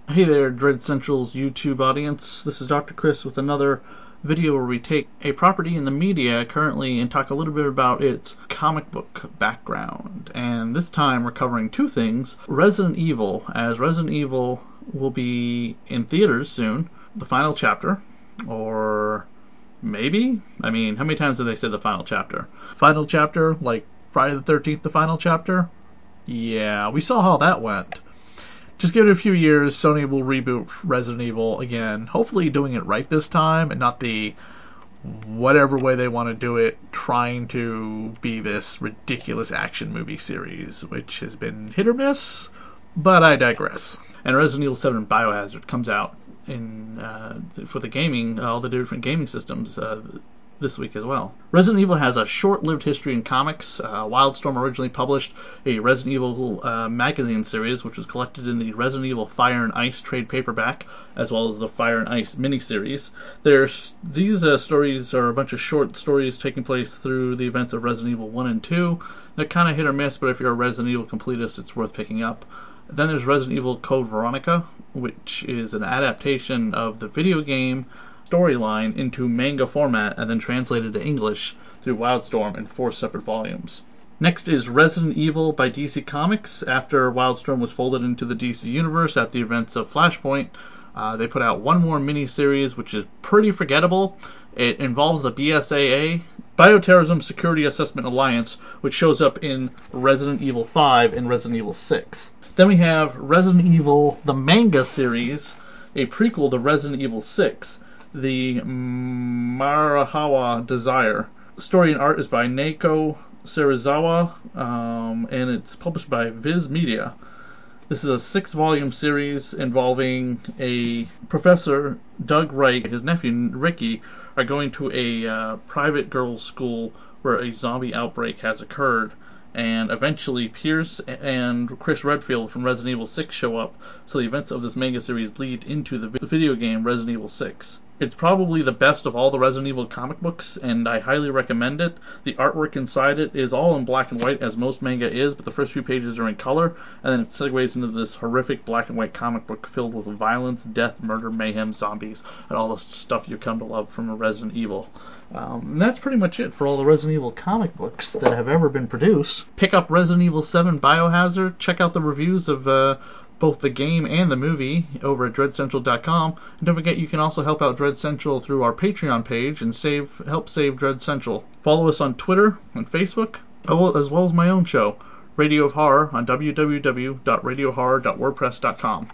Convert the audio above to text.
Hey there, Dread Central's YouTube audience. This is Dr. Chris with another video where we take a property in the media currently and talk a little bit about its comic book background. And this time we're covering two things. Resident Evil, as Resident Evil will be in theaters soon. The final chapter, or maybe? I mean, how many times have they said the final chapter? Final chapter, like Friday the 13th, the final chapter? Yeah, we saw how that went. Just give it a few years, Sony will reboot Resident Evil again, hopefully doing it right this time and not the whatever way they want to do it, trying to be this ridiculous action movie series, which has been hit or miss, but I digress. And Resident Evil 7 Biohazard comes out in for the gaming, all the different gaming systems this week as well. Resident Evil has a short-lived history in comics. Wildstorm originally published a Resident Evil magazine series, which was collected in the Resident Evil Fire and Ice trade paperback, as well as the Fire and Ice miniseries. These stories are a bunch of short stories taking place through the events of Resident Evil 1 and 2. They're kind of hit or miss, but if you're a Resident Evil completist, it's worth picking up. Then there's Resident Evil Code Veronica, which is an adaptation of the video game storyline into manga format and then translated to English through Wildstorm in 4 separate volumes. Next is Resident Evil by DC Comics. After Wildstorm was folded into the DC Universe at the events of Flashpoint, they put out one more miniseries, which is pretty forgettable. It involves the BSAA, Bioterrorism Security Assessment Alliance, which shows up in Resident Evil 5 and Resident Evil 6. Then we have Resident Evil, the manga series, a prequel to Resident Evil 6. The Marihawa Desire. Story and art is by Naoko Serizawa, and it's published by Viz Media. This is a 6-volume series involving a Professor Doug Wright and his nephew Ricky are going to a private girls' school where a zombie outbreak has occurred. And eventually Pierce and Chris Redfield from Resident Evil 6 show up, so the events of this manga series lead into the video game Resident Evil 6. It's probably the best of all the Resident Evil comic books, and I highly recommend it. The artwork inside it is all in black and white, as most manga is, but the first few pages are in color, and then it segues into this horrific black and white comic book filled with violence, death, murder, mayhem, zombies, and all the stuff you come to love from Resident Evil. And that's pretty much it for all the Resident Evil comic books that have ever been produced. Pick up Resident Evil 7 Biohazard. Check out the reviews of both the game and the movie over at dreadcentral.com. And don't forget, you can also help out Dread Central through our Patreon page and help save Dread Central. Follow us on Twitter and Facebook, as well as my own show, Radio of Horror, on www.radiohorror.wordpress.com.